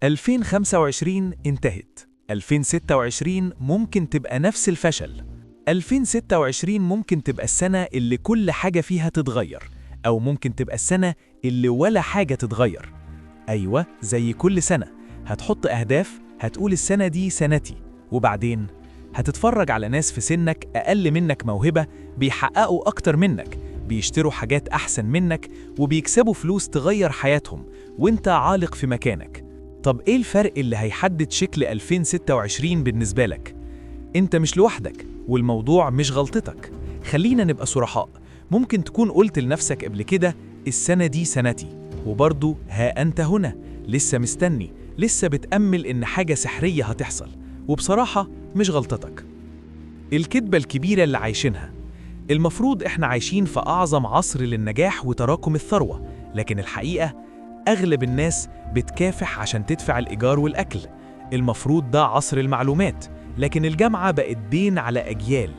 2025 انتهت. 2026 ممكن تبقى نفس الفشل. 2026 ممكن تبقى السنة اللي كل حاجة فيها تتغير، أو ممكن تبقى السنة اللي ولا حاجة تتغير. أيوة، زي كل سنة هتحط أهداف، هتقول السنة دي سنتي، وبعدين هتتفرج على ناس في سنك أقل منك موهبة بيحققوا أكتر منك، بيشتروا حاجات أحسن منك وبيكسبوا فلوس تغير حياتهم، وانت عالق في مكانك. طب إيه الفرق اللي هيحدد شكل 2026 بالنسبة لك؟ انت مش لوحدك، والموضوع مش غلطتك. خلينا نبقى صرحاء، ممكن تكون قلت لنفسك قبل كده السنة دي سنتي، وبرضو ها أنت هنا لسه مستني، لسه بتأمل إن حاجة سحرية هتحصل، وبصراحة مش غلطتك. الكذبة الكبيرة اللي عايشينها، المفروض إحنا عايشين في أعظم عصر للنجاح وتراكم الثروة، لكن الحقيقة أغلب الناس بتكافح عشان تدفع الإيجار والأكل. المفروض ده عصر المعلومات، لكن الجامعة بقت دين على أجيال.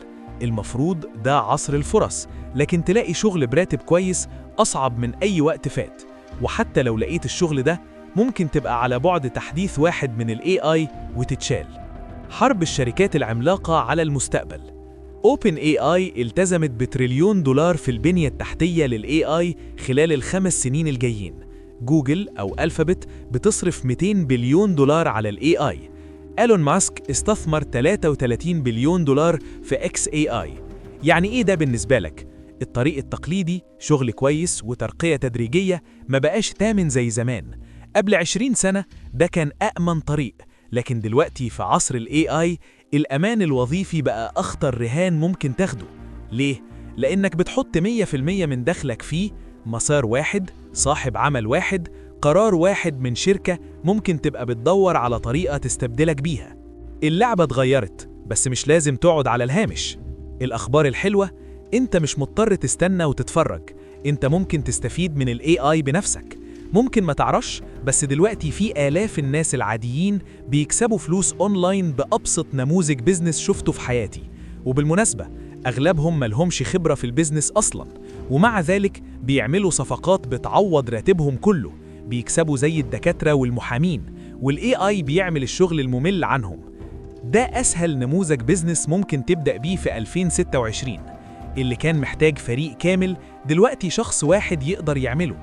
المفروض ده عصر الفرص، لكن تلاقي شغل براتب كويس أصعب من أي وقت فات، وحتى لو لقيت الشغل ده ممكن تبقى على بعد تحديث واحد من ال AI وتتشال. حرب الشركات العملاقة على المستقبل. OpenAI التزمت بتريليون دولار في البنية التحتية لل AI خلال ال5 سنين الجايين. جوجل أو ألفابت بتصرف 200 بليون دولار على ال AI. إيلون ماسك استثمر 33 بليون دولار في XAI. يعني إيه ده بالنسبة لك؟ الطريق التقليدي، شغل كويس وترقية تدريجية، ما بقاش تامن زي زمان. قبل 20 سنة ده كان أأمن طريق، لكن دلوقتي في عصر ال AI الأمان الوظيفي بقى أخطر رهان ممكن تاخده. ليه؟ لأنك بتحط 100% من دخلك فيه، مسار واحد، صاحب عمل واحد، قرار واحد من شركة ممكن تبقى بتدور على طريقة تستبدلك بيها. اللعبة اتغيرت، بس مش لازم تقعد على الهامش. الأخبار الحلوة، انت مش مضطر تستنى وتتفرج، انت ممكن تستفيد من ال AI بنفسك. ممكن ما تعرفش، بس دلوقتي في آلاف الناس العاديين بيكسبوا فلوس أونلاين بأبسط نموذج بيزنس شفته في حياتي. وبالمناسبة أغلبهم ملهمش خبرة في البيزنس أصلاً، ومع ذلك بيعملوا صفقات بتعوض راتبهم كله، بيكسبوا زي الدكاترة والمحامين، وال AI بيعمل الشغل الممل عنهم. ده أسهل نموذج بيزنس ممكن تبدأ بيه في 2026. اللي كان محتاج فريق كامل دلوقتي شخص واحد يقدر يعمله.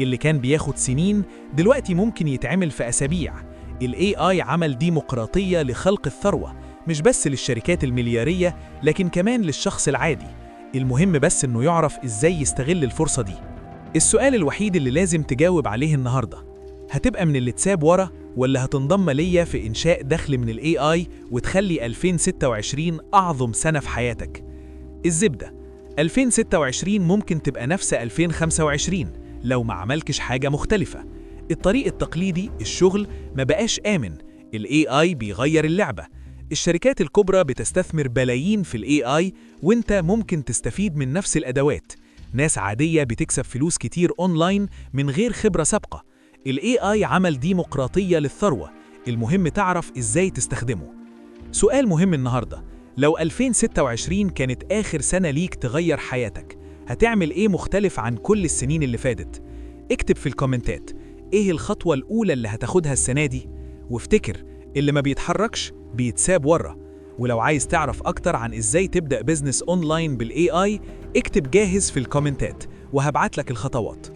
اللي كان بياخد سنين دلوقتي ممكن يتعمل في أسابيع. ال AI عمل ديمقراطية لخلق الثروة، مش بس للشركات المليارية، لكن كمان للشخص العادي. المهم بس إنه يعرف إزاي يستغل الفرصة دي. السؤال الوحيد اللي لازم تجاوب عليه النهاردة، هتبقى من اللي تساب ورا، ولا هتنضم ليا في إنشاء دخل من ال AI وتخلي 2026 أعظم سنة في حياتك؟ الزبدة، 2026 ممكن تبقى نفس 2025 لو ما عملكش حاجة مختلفة. الطريق التقليدي، الشغل، ما بقاش آمن. ال AI بيغير اللعبة. الشركات الكبرى بتستثمر بلايين في ال AI، وانت ممكن تستفيد من نفس الأدوات. ناس عادية بتكسب فلوس كتير أونلاين من غير خبرة سابقة. ال AI عمل ديمقراطية للثروة، المهم تعرف إزاي تستخدمه. سؤال مهم النهاردة، لو 2026 كانت آخر سنة ليك تغير حياتك، هتعمل إيه مختلف عن كل السنين اللي فاتت؟ اكتب في الكومنتات إيه الخطوة الأولى اللي هتاخدها السنة دي، وافتكر اللي ما بيتحركش بيتساب ورا. ولو عايز تعرف أكتر عن إزاي تبدأ بيزنس أونلاين بالAI، اكتب جاهز في الكومنتات وهبعت لك الخطوات.